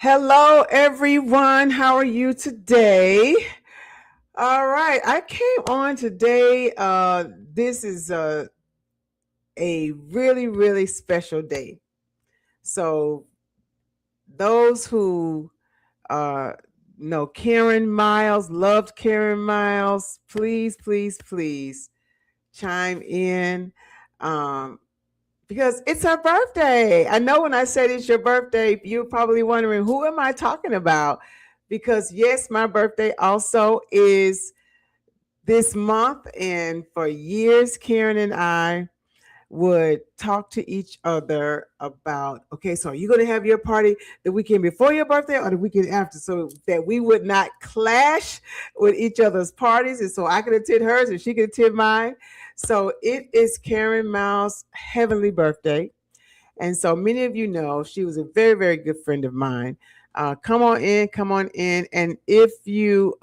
Hello, everyone. How are you today? All right. I came on today. This is a really, really special day. So, those who uh, know Karen Miles, loved Karen Miles, please, please, please chime in. Um, because it's her birthday. I know when I said it's your birthday, you're probably wondering, who am I talking about? Because, yes, my birthday also is this month. And for years, Karen and I would talk to each other about, okay, so are you going to have your party the weekend before your birthday or the weekend after, so that we would not clash with each other's parties, and so I could attend hers and she could attend mine. So it is Karen Miles' heavenly birthday. And so many of you know she was a very, very good friend of mine. Come on in, come on in. And if you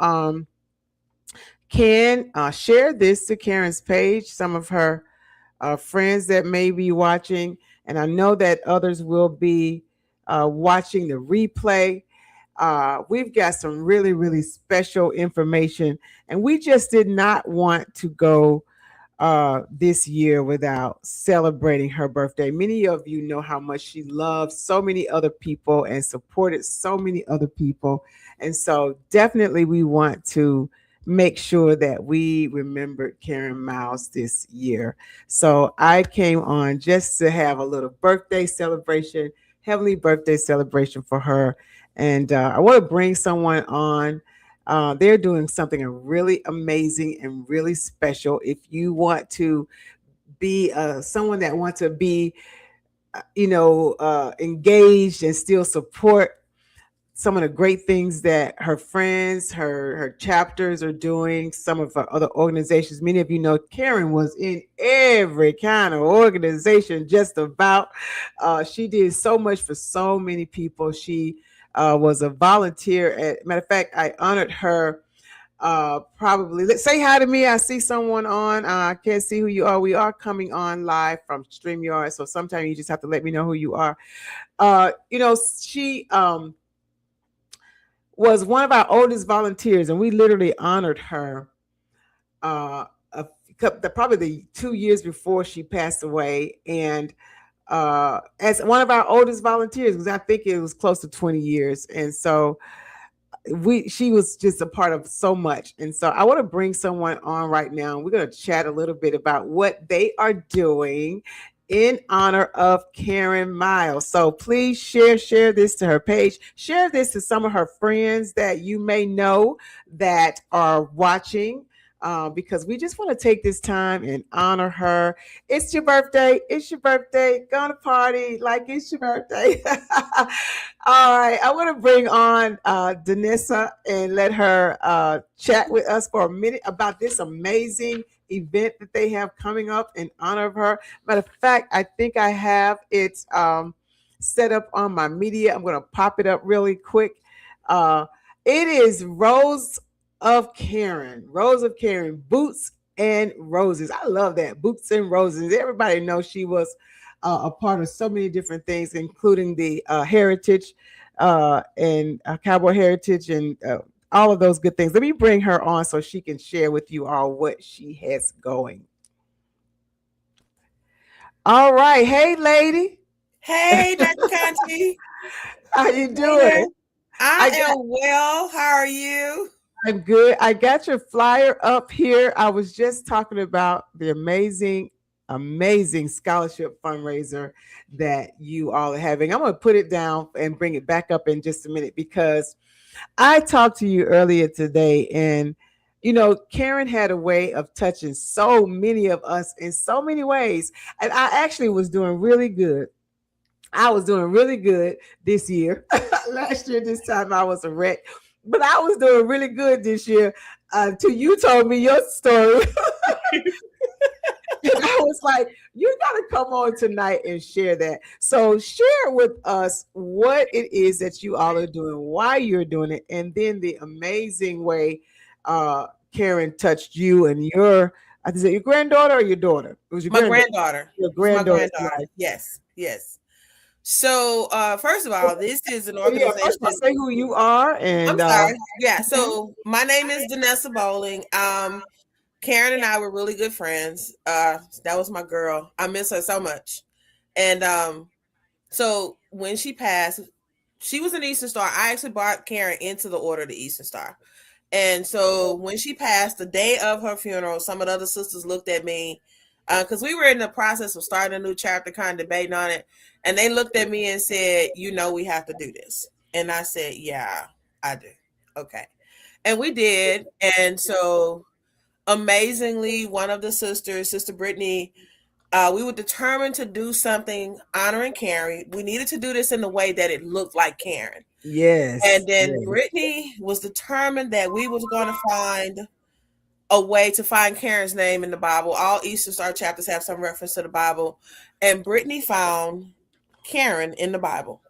can share this to Karen's page, some of her friends that may be watching, and I know that others will be watching the replay. We've got some really, really special information, and we just did not want to go this year without celebrating her birthday. Many of you know how much she loved so many other people and supported so many other people. And so, definitely, we want to make sure that we remembered Karen Miles this year. So, I came on just to have a little birthday celebration, heavenly birthday celebration for her. And I want to bring someone on. They're doing something really amazing and really special. If you want to be someone that wants to be, engaged and still support some of the great things that her friends, her chapters are doing, some of her other organizations. Many of you know Karen was in every kind of organization, just about. She did so much for so many people. She was a volunteer. Matter of fact, I honored her. Probably let's say hi to me. I see someone on. I can't see who you are. We are coming on live from StreamYard, so sometimes you just have to let me know who you are. She was one of our oldest volunteers, and we literally honored her uh, probably the 2 years before she passed away, and as one of our oldest volunteers, because I think it was close to 20 years, and so she was just a part of so much. And so I want to bring someone on right now. We're going to chat a little bit about what they are doing in honor of Karen Miles. So please share this to her page. Share this to some of her friends that you may know that are watching. Because we just want to take this time and honor her. It's your birthday. It's your birthday. Gonna party like it's your birthday. All right. I want to bring on Danessa and let her chat with us for a minute about this amazing event that they have coming up in honor of her. Matter of fact, I think I have it set up on my media. I'm going to pop it up really quick. It is Rose of Karen, Boots and Roses. I love that, Boots and Roses. Everybody knows she was a part of so many different things, including the heritage and cowboy heritage and all of those good things. Let me bring her on so she can share with you all what she has going. All right, hey lady, Hey, Dr. Conti. how you Hey there. doing? I I got, am well. How are you? I'm good. I got your flyer up here. I was just talking about the amazing scholarship fundraiser that you all are having. I'm going to put it down and bring it back up in just a minute because I talked to you earlier today, and Karen had a way of touching so many of us in so many ways. And I actually was doing really good. I was doing really good this year. Last year, this time I was a wreck, but I was doing really good this year until you told me your story. And I was like, you got to come on tonight and share that. So share with us what it is that you all are doing, why you're doing it, and then the amazing way Karen touched you and is it your granddaughter or your daughter? It was your My granddaughter. granddaughter. Your It's my granddaughter's granddaughter. life. Yes, yes. So, first of all, this is an Yeah, first organization. of all, say who you are I'm and sorry. Yeah. okay. So, my name is Danessa Bowling. Karen and I were really good friends. That was my girl. I miss her so much. And so when she passed, she was an Eastern Star. I actually brought Karen into the Order of the Eastern Star. And so when she passed, the day of her funeral, some of the other sisters looked at me because we were in the process of starting a new chapter, kind of debating on it. And they looked at me and said, we have to do this. And I said, yeah, I do. Okay. And we did. And so amazingly, one of the sisters, Sister Brittany, we were determined to do something honoring Karen. We needed to do this in a way that it looked like Karen. Yes. And then Yes. Brittany was determined that we was going to find a way to find Karen's name in the Bible. All Eastern Star chapters have some reference to the Bible. And Brittany found Karen in the Bible.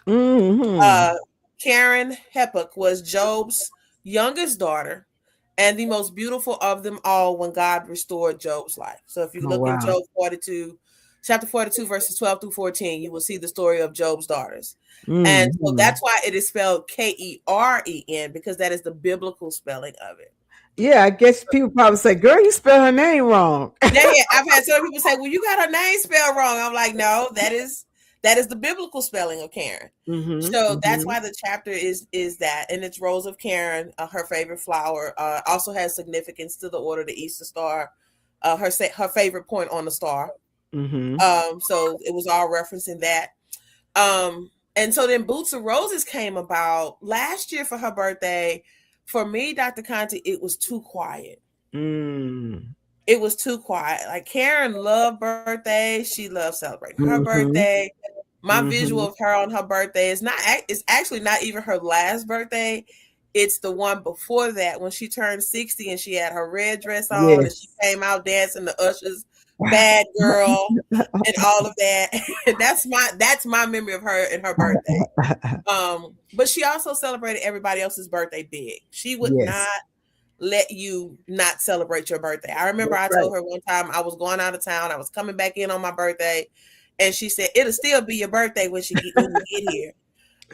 Mm-hmm. Karen Hepuk was Job's youngest daughter and the most beautiful of them all when God restored Job's life. So if you Oh look in wow. Job 42, chapter 42, verses 12 through 14, you will see the story of Job's daughters. And so Mm-hmm. that's why it is spelled Keren, because that is the biblical spelling of it. Yeah, I guess people probably say, "Girl, you spell her name wrong." Yeah, I've had some people say, "Well, you got her name spelled wrong." I'm like, "No, that is the biblical spelling of Karen." Mm-hmm. So that's Mm-hmm. why the chapter is that, and it's Rose of Karen, her favorite flower. Also has significance to the Order of the Eastern Star. Her favorite point on the star. Mm-hmm. So it was all referencing that. And so then Boots of Roses came about last year for her birthday. For me, Dr. Conti, it was too quiet. Mm. It was too quiet. Like Karen loved birthdays. She loved celebrating her Mm-hmm. birthday. My visual Mm-hmm. of her on her birthday is not. It's actually not even her last birthday. It's the one before that when she turned 60 and she had her red dress on and she Yes. came out dancing the Usher's "Bad Girl" and all of that. that's my memory of her and her birthday. But she also celebrated everybody else's birthday big. She would not Yes. let you not celebrate your birthday. I remember That's I right. told her one time I was going out of town. I was coming back in on my birthday, and she said it'll still be your birthday when you get here.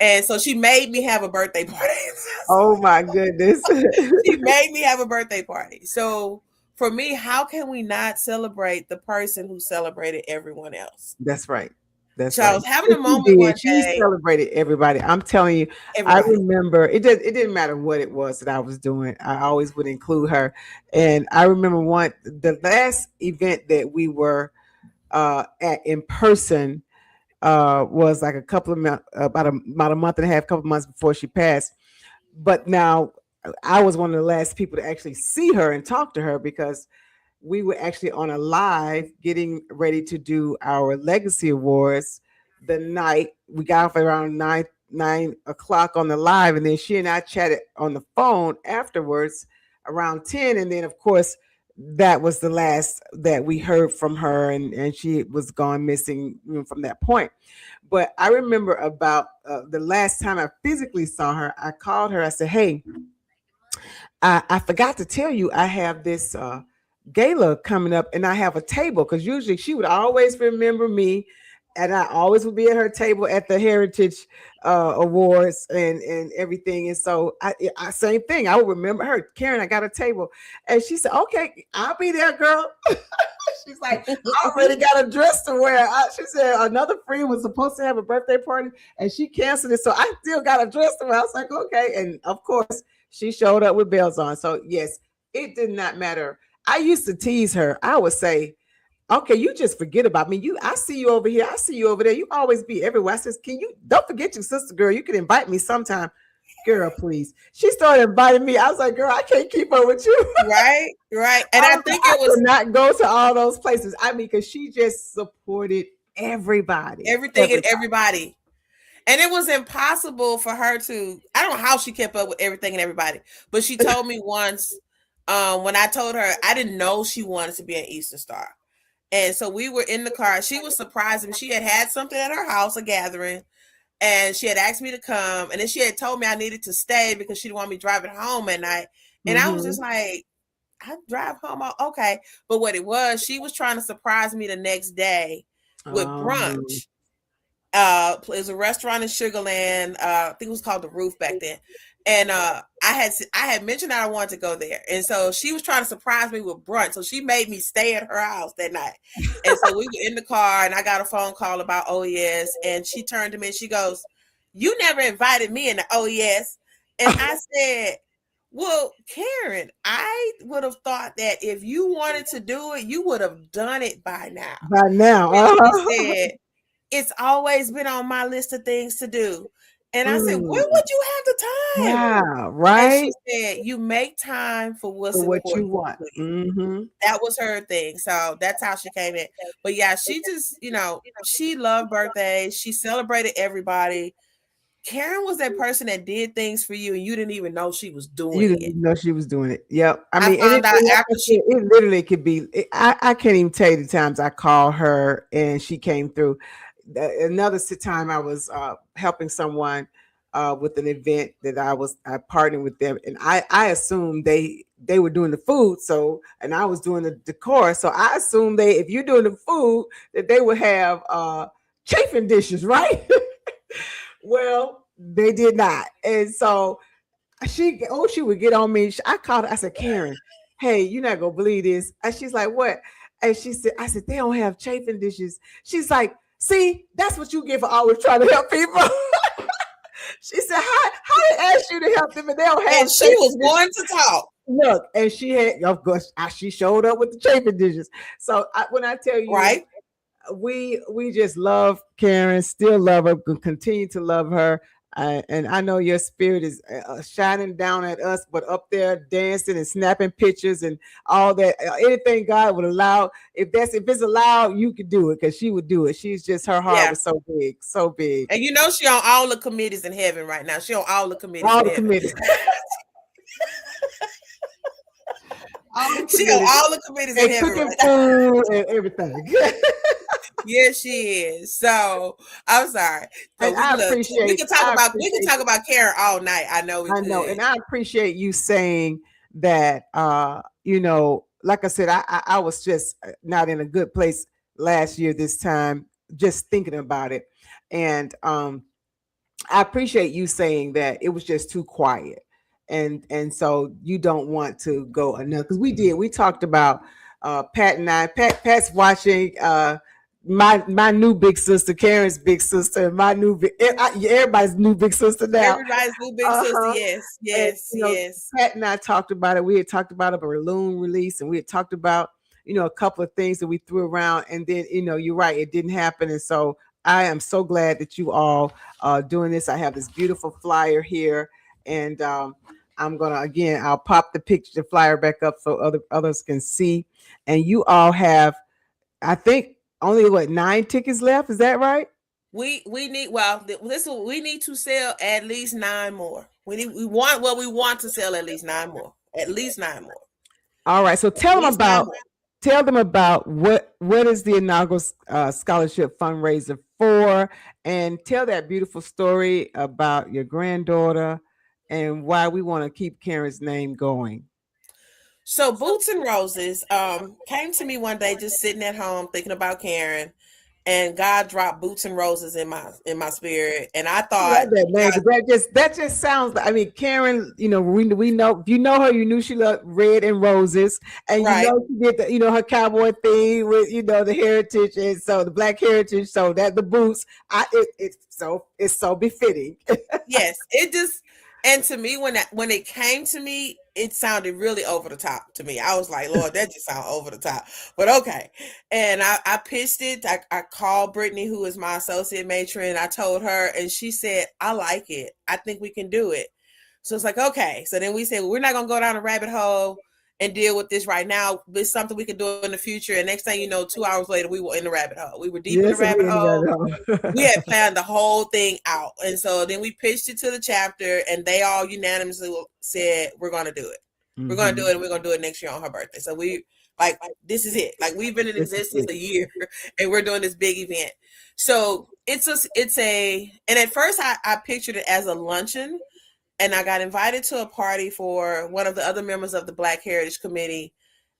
And so she made me have a birthday party. Oh my goodness. She made me have a birthday party. So for me, how can we not celebrate the person who celebrated everyone else? That's right. That's So I right. was having And a she moment did. one She day. celebrated everybody. I'm telling you, I Everybody. remember it didn't matter what it was that I was doing. I always would include her. And I remember the last event that we were at in person was like a couple of about a month and a half, couple of months before she passed. But now I was one of the last people to actually see her and talk to her because we were actually on a live getting ready to do our legacy awards the night we got off around 9 o'clock on the live, and then she and I chatted on the phone afterwards around 10, and then of course that was the last that we heard from her, and she was gone missing from that point. But I remember about the last time I physically saw her, I called her. I said, "Hey, I forgot to tell you I have this gala coming up and I have a table," because usually she would always remember me and I always would be at her table at the Heritage Awards and everything. And so same thing. I would remember her. "Karen, I got a table." And she said, "Okay, I'll be there, girl." She's like, "I already got a dress to wear." She said another friend was supposed to have a birthday party and she canceled it. So I still got a dress to wear. I was like, "Okay." And of course, she showed up with bells on. So yes, it did not matter. I used to tease her. I would say, "Okay, you just forget about me. I see you over here. I see you over there. You always be everywhere." I says, "Can you don't forget your sister, girl? You can invite me sometime." "Girl, please." She started inviting me. I was like, "Girl, I can't keep up with you." Right, right. And I think I it was could not go to all those places. I mean, because she just supported everybody. everything and Everybody. everybody. And it was impossible for her to, I don't know how she kept up with everything and everybody, but she told me once when I told her I didn't know she wanted to be an Eastern Star. And so we were in the car. She was surprised me. She had something at her house, a gathering, and she had asked me to come. And then she had told me I needed to stay because she didn't want me driving home at night. And I was Mm-hmm. just like, I drive home. Okay. But what it was, she was trying to surprise me the next day with Um, brunch. It was a restaurant in Sugarland. I think it was called The Roof back then. And I had mentioned that I wanted to go there, and so she was trying to surprise me with brunch. So she made me stay at her house that night. And so we were in the car, and I got a phone call about OES, and she turned to me and she goes, "You never invited me into OES." And I said, "Well, Karen, I would have thought that if you wanted to do it, you would have done it by now." By now. And she said, "It's always been on my list of things to do." And I said, "When would you have the time?" Wow, And right? she said, "You make time for what's For what you important want. to you." That was her thing. So that's how she came in. But yeah, she just, she loved birthdays. She celebrated everybody. Karen was that person that did things for you and you didn't even know she was You doing didn't it. even know she was doing it. Yep. I I mean, and found out like I after said, it literally could be. I can't even tell you the times I called her and she came through. Another time I was helping someone with an event that I partnered with them, and I assumed they were doing the food, so and I was doing the decor, so I assumed if you're doing the food that they would have chafing dishes, right? Well, they did not, and so she would get on me. I called her. I said, Karen, hey, you're not gonna believe this. And she's like, what? And I said, they don't have chafing dishes. She's like, see, that's what you get for always trying to help people. She said, how they ask you to help them and they don't have and she was one to talk. Look, and she had, of course, she showed up with the chafing dishes. So when I tell you, right, we just love Karen, still love her, continue to love her. And I know your spirit is shining down at us, but up there dancing and snapping pictures and all that. Anything God would allow, if it's allowed, you could do it because she would do it. She's just, her heart was so big, so big. And she on all the committees in heaven right now. She on all the committees. All the committees. She on all the committees in heaven right now. And everything. Yes, she is. So I'm sorry. So we can talk about Karen all night. I know I know, and I appreciate you saying that. Like I said, I was just not in a good place last year this time, just thinking about it. And I appreciate you saying that it was just too quiet. And so you don't want to go enough, because we talked about Pat and Pat's watching my new big sister, Karen's big sister, and my new everybody's new big sister now. Everybody's new big sister, yes. Pat and I talked about it. We had talked about a balloon release, and we had talked about a couple of things that we threw around, and then you're right, it didn't happen. And so I am so glad that you all are doing this. I have this beautiful flyer here, and I'm gonna I'll pop the flyer back up so others can see. And you all have, I think, only 9 tickets left. Is that right? We need we need to sell at least 9 more. We want to sell at least 9 more. At least 9 more. All right. So tell them about what is the inaugural scholarship fundraiser for, and tell that beautiful story about your granddaughter and why we want to keep Karen's name going. So Boots and Roses came to me one day, just sitting at home thinking about Karen, and God dropped Boots and Roses in my spirit, and I thought that just sounds like, I mean, Karen, we know, if you know her, you knew she loved red and roses, and she did her cowboy thing with the heritage, and so the Black heritage, so that the boots, it's so befitting. Yes, it just. And to me, when it came to me, it sounded really over the top to me. I was like, Lord, that just sounds over the top. But okay. And I pitched it. I called Brittany, who is my associate matron. I told her, and she said, I like it. I think we can do it. So it's like, okay. So then we said, well, we're not going to go down a rabbit hole and deal with this right now. It's something we can do in the future. And next thing you know, 2 hours later, we were in the rabbit hole. We were deep in the rabbit hole. We had planned the whole thing out. And so then we pitched it to the chapter, and they all unanimously said, we're going to do it. Mm-hmm. We're going to do it, and we're going to do it next year on her birthday. So we like this is it. Like, we've been in existence a year, and we're doing this big event. So and at first I pictured it as a luncheon. And I got invited to a party for one of the other members of the Black Heritage Committee.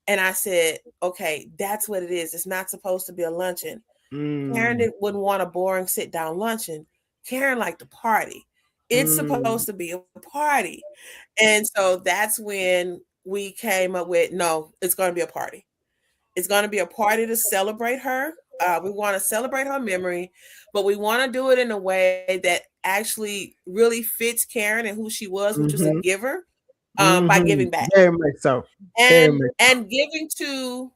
And I said, okay, that's what it is. It's not supposed to be a luncheon. Mm. Wouldn't want a boring sit down luncheon. Karen liked to party. It's supposed Mm. to be a party. And so that's when we came up with no, it's going to be a party. It's going to be a party to celebrate her. We want to celebrate her memory, but we want to do it in a way that actually really fits Karen and who she was, which was a Mhm. giver, by Mhm. giving back Very much so. Very and much. giving to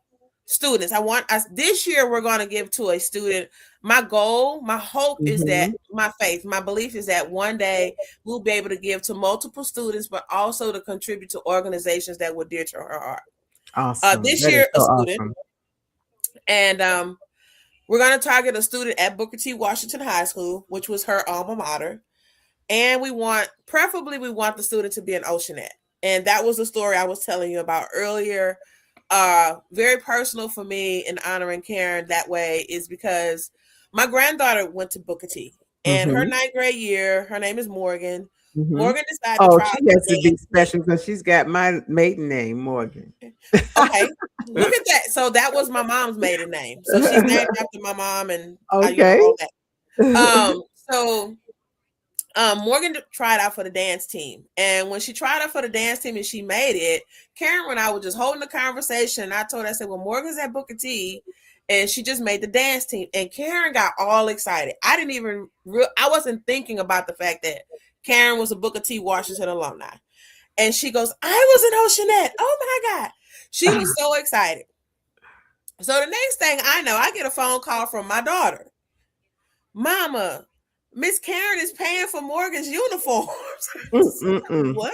students. I want us this year. We're going to give to a student. My goal, my hope is that Mhm. my faith, my belief is that one day we'll be able to give to multiple students, but also to contribute to organizations that were dear to her heart. Awesome. This That is year, a so student, awesome. and we're going to target a student at Booker T. Washington High School, which was her alma mater. And we want the student to be an Oceanette. And that was the story I was telling you about earlier. Very personal for me in honoring Karen that way is because my granddaughter went to Booker T. And her Mhm. ninth grade year, her name is Morgan. Mhm. Morgan decided to Oh, try out she for has the to be dance team. special because she's got my maiden name, Morgan. Okay, look at that. So that was my mom's maiden name. So she's named after my mom and Okay. all that. So Morgan tried out for the dance team. And when she tried out for the dance team and she made it, Karen and I were just holding the conversation. And I told her, I said, well, Morgan's at Booker T and she just made the dance team. And Karen got all excited. I didn't even, I wasn't thinking about the fact that Karen was a Booker T Washington alumni. And she goes, I was an Oceanette. Oh my God. She was so excited. So the next thing I know, I get a phone call from my daughter. Mama, Miss Karen is paying for Morgan's uniforms. What?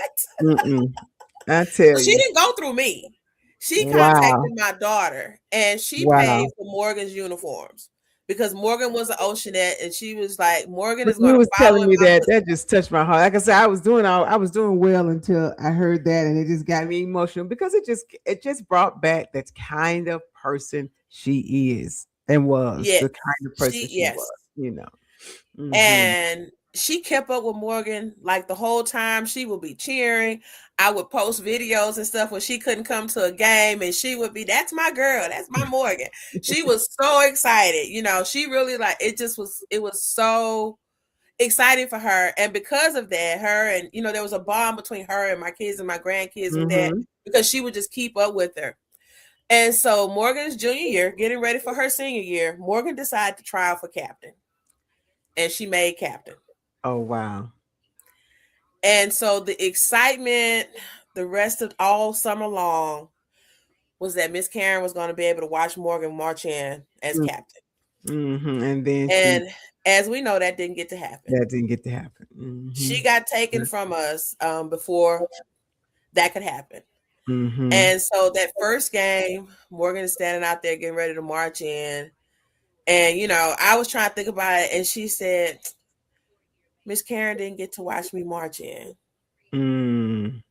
I tell So she you. didn't go through me. She Wow. contacted my daughter and she paid Wow. for Morgan's uniforms because Morgan was an Oceanette and she was like, Morgan When is you going to was follow telling in me my that, footsteps. that just touched my heart. Like I said, I was doing well until I heard that, and it just got me emotional because it just brought back that kind of person she is and was, Yes. the kind of person she was, you know. Mhm. And she kept up with Morgan like the whole time. She would be cheering. I would post videos and stuff when she couldn't come to a game, and she would be, "That's my girl. That's my Morgan." She was so excited. She really like it. Just was. It was so exciting for her, and because of that, her and there was a bond between her and my kids and my grandkids with that Mhm. because she would just keep up with her. And so Morgan's junior year, getting ready for her senior year, Morgan decided to try out for captain, and she made captain. Oh, wow. And so the excitement, the rest of all summer long, was that Miss Karen was going to be able to watch Morgan march in as captain. Mhm. And then And as we know, that didn't get to happen. that didn't get to happen. She Mhm. got taken from us before that could happen. Mhm. And so that first game, Morgan is standing out there getting ready to march in. And, I was trying to think about it. And she said, Miss Karen didn't get to watch me march in. Mm.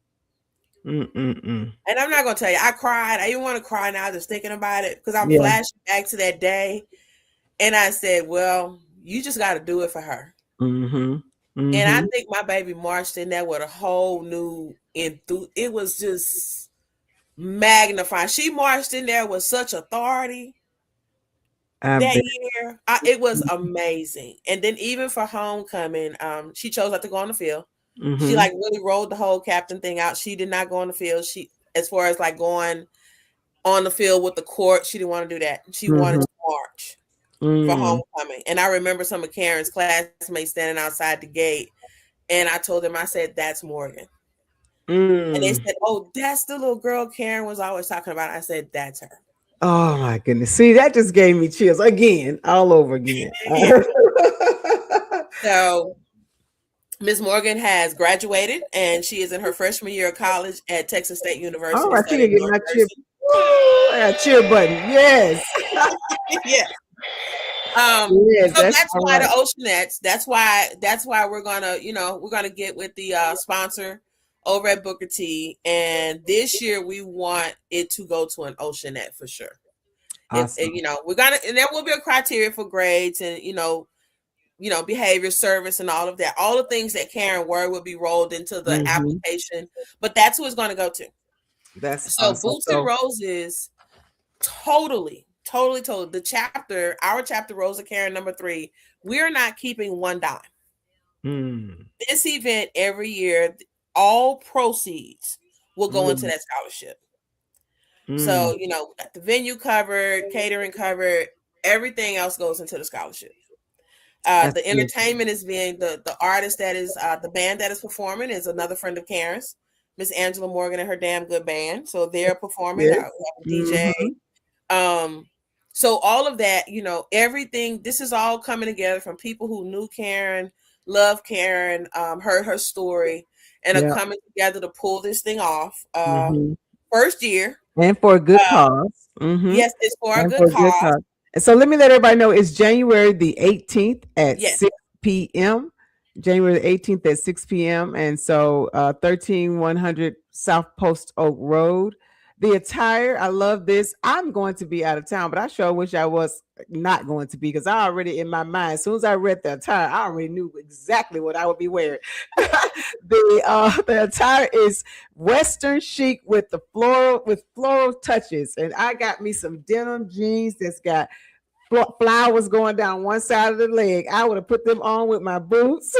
And I'm not gonna tell you, I cried. I even want to cry now just thinking about it because I'm Yeah. flashing back to that day. And I said, well, you just got to do it for her. Mhm. And I Mhm. think my baby marched in there with a whole new it was just magnifying. She marched in there with such authority I that bet. year. It was amazing. And then even for homecoming, she chose not to go on the field. She Mhm. like really rolled the whole captain thing out. She did not go on the field. She, as far as like going on the field with the court, she didn't want to do that. She wanted Mhm. to march for Mm. homecoming. And I remember some of Karen's classmates standing outside the gate, and I told them, I said, "That's Morgan." And they Mm. said, "Oh, that's the little girl Karen was always talking about." I said, "That's her." Oh my goodness. See, that just gave me chills again, all over again. Yeah. So Ms. Morgan has graduated, and she is in her freshman year of college at Texas State All University right, she can studying get North my cheer. nursing. Woo, that cheer button. Yes. Yeah. Yes, So that's that's all why the right. Oceanettes. That's why we're gonna get with the sponsor over at Booker T. And this year we want it to go to an Oceanette for sure. Awesome. We're gonna, and there will be a criteria for grades and behavior, service, and all of that. All the things that Karen word will be rolled into the Mhm. application, but that's who it's going to go to. That's So awesome. Boots and So Roses totally totally. Our chapter, Rose of Karen number 3, we're not keeping one dime. Mm. This event every year, all proceeds will go into that scholarship. So, the venue covered, catering covered, everything else goes into the scholarship. That's The good. entertainment is being the artist that is the band that is performing is another friend of Karen's, Miss Angela Morgan and her damn good band. So they're performing. Yes. We have a DJ. So all of that, everything. This is all coming together from people who knew Karen, love Karen, heard her story, and are Yeah. coming together to pull this thing off. Mhm. First year. And for a good cause. Yes, it's for a And good for a good cause. cause. And so let me let everybody know it's January the 18th at Yes. 6 p.m. January the 18th at 6 p.m. And so 13100 South Post Oak Road. The attire, I love this. I'm going to be out of town, but I sure wish I was not going to be because I already in my mind, as soon as I read the attire, I already knew exactly what I would be wearing. The attire is Western chic with floral touches, and I got me some denim jeans that's got flowers going down one side of the leg. I would have put them on with my boots.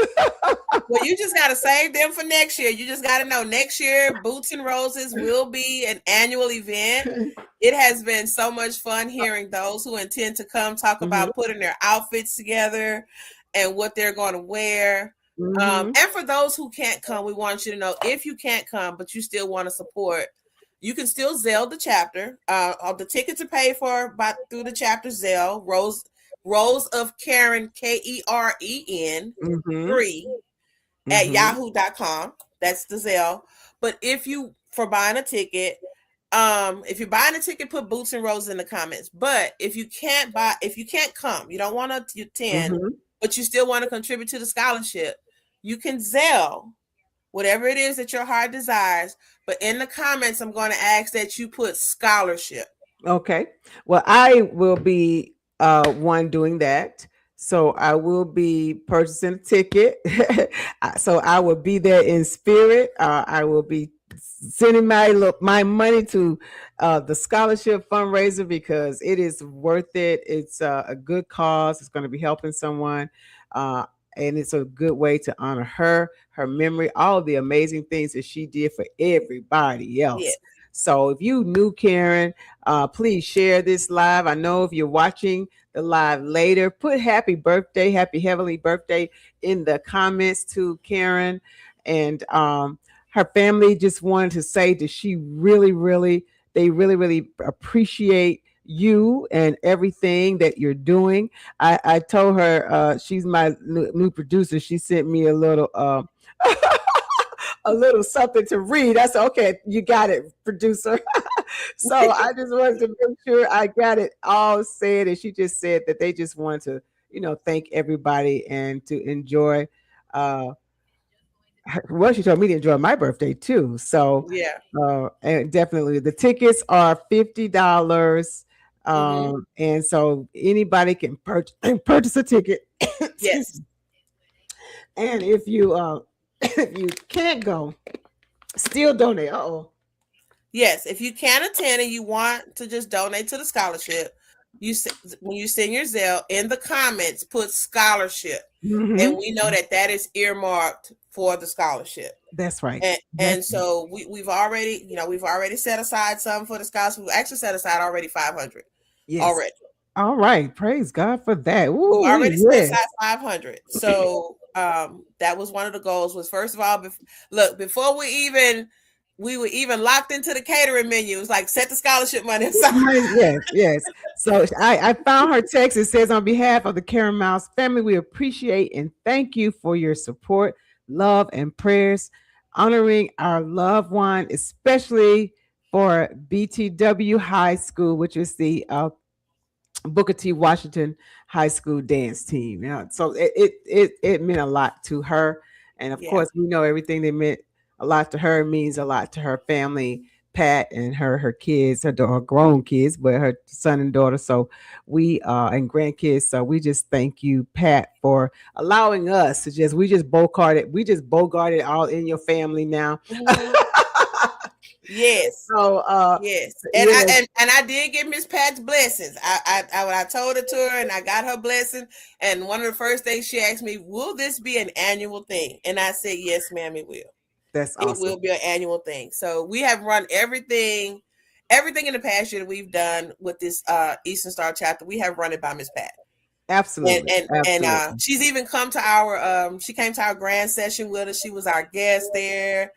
Well, you just got to save them for next year. You just got to know next year, Boots and Roses will be an annual event. It has been so much fun hearing those who intend to come talk about putting their outfits together and what they're going to wear. And for those who can't come, we want you to know if you can't come, but you still want to support, you can still Zelle the chapter. The tickets are paid for through the chapter Zelle. Rose of Karen, KEREN 3 at yahoo.com. That's the Zelle. But for buying a ticket, if you're buying a ticket, put Boots and Roses in the comments. But if you can't come, you don't want to attend, but you still want to contribute to the scholarship, you can Zelle whatever it is that your heart desires. But in the comments, I'm going to ask that you put scholarship. Okay. Well, I will be one doing that. So I will be purchasing a ticket. So I will be there in spirit. I will be sending my money to the scholarship fundraiser because it is worth it. It's a good cause. It's going to be helping someone. And it's a good way to honor her memory, all the amazing things that she did for everybody else. Yeah. So if you knew Karen, please share this live. I know if you're watching the live later, put happy heavenly birthday in the comments to Karen. And her family just wanted to say that they really appreciate you and everything that you're doing. I told her she's my new producer. She sent me a little a little something to read. I said, okay, you got it, producer. So I just wanted to make sure I got it all said. And she just said that they just want to, thank everybody and to enjoy. Well, she told me to enjoy my birthday too. So yeah, and definitely the tickets are $50. And so anybody can purchase a ticket. Yes. And if you if you can't go, still donate. Yes, if you can't attend and you want to just donate to the scholarship, when you send your Zelle in the comments, put scholarship, and we know that is earmarked for the scholarship. That's right. And so we've already set aside some for the scholarship. We've actually set aside already 500. Yes. Already. All right, praise God for that. Ooh, we already set aside 500. So that was one of the goals. Was first of all, before we were even locked into the catering menu. It was like set the scholarship money aside. Yes. So I found her text. It says, on behalf of the Karen Miles family, we appreciate and thank you for your support, love, and prayers, honoring our loved one, especially for BTW High School, which is the Booker T. Washington High School dance team. So it meant a lot to her. And of course, we know everything that meant a lot to her means a lot to her family, Pat, and her kids, her grown kids, but her son and daughter. So we and grandkids. So we just thank you, Pat, for allowing us to we just bogarted all in your family now. Yes. So Yes, and you I know, and I did get Miss Pat's blessings. I told her to her, and I got her blessing. And one of the first things she asked me, "Will this be an annual thing?" And I said, "Yes, ma'am, it will. that's It will awesome. be an annual thing." So we have run everything in the past year that we've done with this Eastern Star chapter. We have run it by Miss Pat, and Absolutely, and and absolutely. she's even come to our she came to our grand session with us. She was our guest there.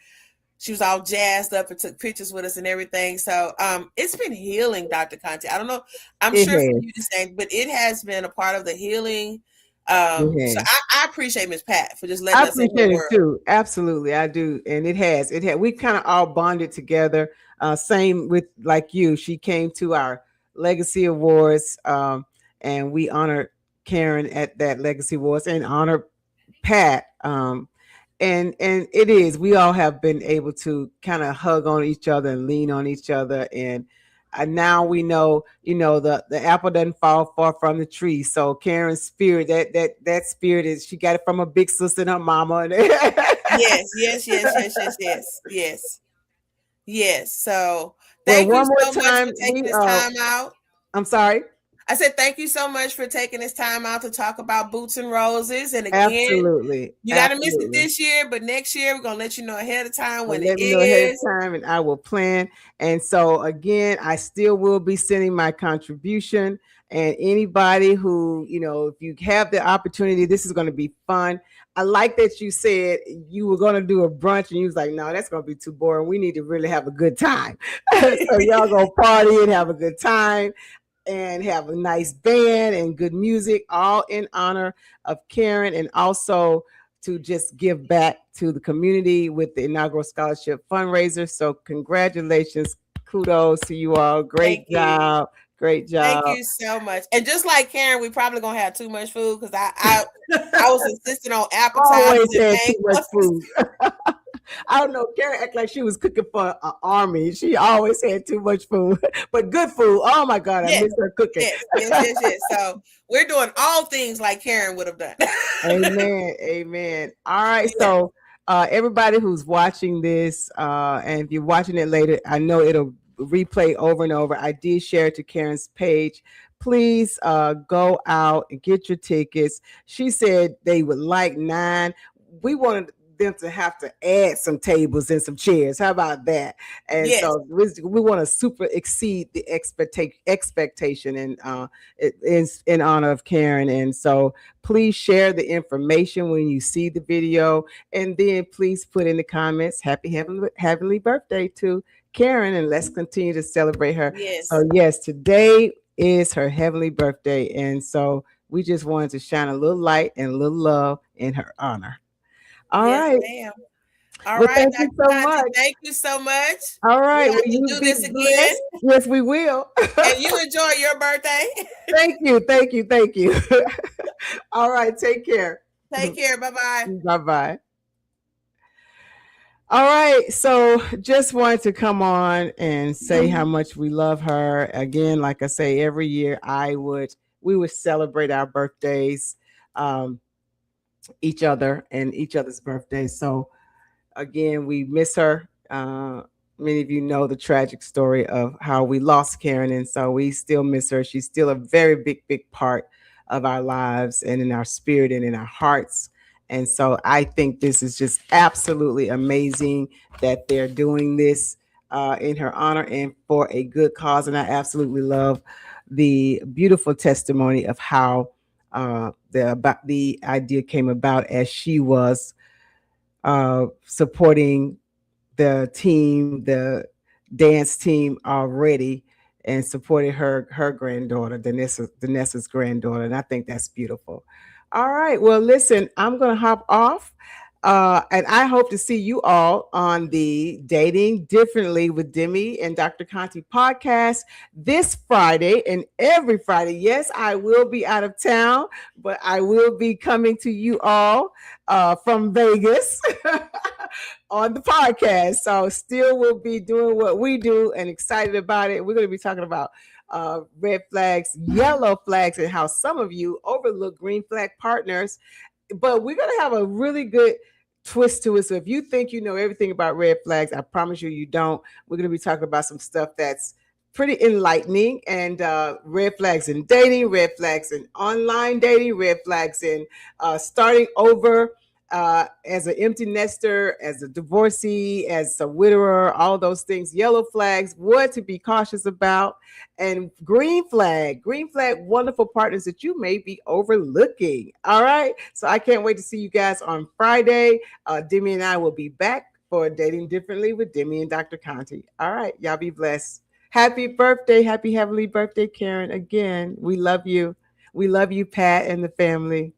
She was all jazzed up and took pictures with us and everything. So it's been healing, Dr. Conti. I don't know. I'm It sure for has. you the same, but it has been a part of the healing. So It has. I appreciate Miss Pat for just letting I us in her appreciate it world. too. Absolutely, I do. And it has. It had. We kind of all bonded together. Same with like you. She came to our Legacy Awards, and we honored Karen at that Legacy Awards and honored Pat. And it is. We all have been able to kind of hug on each other and lean on each other, and now we know, the apple doesn't fall far from the tree. So Karen's spirit, that spirit is, she got it from her big sister and her mama. Yes, yes, yes, yes, yes, yes, yes, yes. So Well, thank you one more so much time, for taking this time out. I'm sorry. I said thank you so much for taking this time out to talk about Boots and Roses. And again, Absolutely, you got to miss it absolutely. this year, but next year we're gonna let you know ahead of time Well, when it let me know ahead of is. time and I will plan. And so, again, I still will be sending my contribution. And anybody who, if you have the opportunity, this is going to be fun. I like that you said you were going to do a brunch and you was like, no, that's going to be too boring. We need to really have a good time. So, y'all go party and have a good time and have a nice band and good music, all in honor of Karen, and also to just give back to the community with the inaugural scholarship fundraiser. So, congratulations, kudos to you all. Thank Great you. job. Great Thank job. you so much. And just like Karen, we probably gonna have too much food because I was insisting on appetizers Always and had main too much courses. food. I don't know. Karen act like she was cooking for an army. She always had too much food, but good food. Oh my God, I Yes, miss her cooking. yes, yes, yes, yes. So we're doing all things like Karen would have done. Amen. Amen. All right. Yeah. So, everybody who's watching this, and if you're watching it later, I know it'll replay over and over. I did share it to Karen's page. Please go out and get your tickets. She said they would like 9. We wanted them to have to add some tables and some chairs. How about that? And Yes. so we want to super exceed the expectation, and it is in honor of Karen. And so please share the information when you see the video, and then please put in the comments happy heavenly birthday to Karen, and let's continue to celebrate her. Yes. So yes, today is her heavenly birthday, and so we just wanted to shine a little light and a little love in her honor. All Yes, right. ma'am. All Well, right, thank you Dr. so Conti, much. thank you so much. All We'll right. have Will to you do be this again. blessed? Yes, we will. And you enjoy your birthday. Thank you. Thank you. Thank you. All right. Take care. Take care. Bye bye. Bye bye. All right. So just wanted to come on and say how much we love her. Again, like I say, every year we would celebrate our birthdays, um, each other and each other's birthdays. So again, we miss her. Many of you know the tragic story of how we lost Karen, and so we still miss her. She's still a very big, big part of our lives and in our spirit and in our hearts. And so I think this is just absolutely amazing that they're doing this in her honor and for a good cause. And I absolutely love the beautiful testimony of how the idea came about, as she was supporting the team, the dance team already, and supported her granddaughter, Danessa's granddaughter, and I think that's beautiful. All right, well, listen, I'm gonna hop off. And I hope to see you all on the Dating Differently with Demi and Dr. Conti podcast this Friday and every Friday. Yes, I will be out of town, but I will be coming to you all from Vegas on the podcast. So still will be doing what we do and excited about it. We're going to be talking about red flags, yellow flags, and how some of you overlook green flag partners. But we're going to have a really good twist to it. So if you think you know everything about red flags, I promise you, you don't. We're going to be talking about some stuff that's pretty enlightening, and red flags in dating, red flags in online dating, red flags in starting over as an empty nester, as a divorcee, as a widower, all those things, yellow flags, what to be cautious about, and green flag, wonderful partners that you may be overlooking. All right. So I can't wait to see you guys on Friday. Demi and I will be back for Dating Differently with Demi and Dr. Conti. All right. Y'all be blessed. Happy birthday. Happy heavenly birthday, Karen. Again, we love you. We love you, Pat, and the family.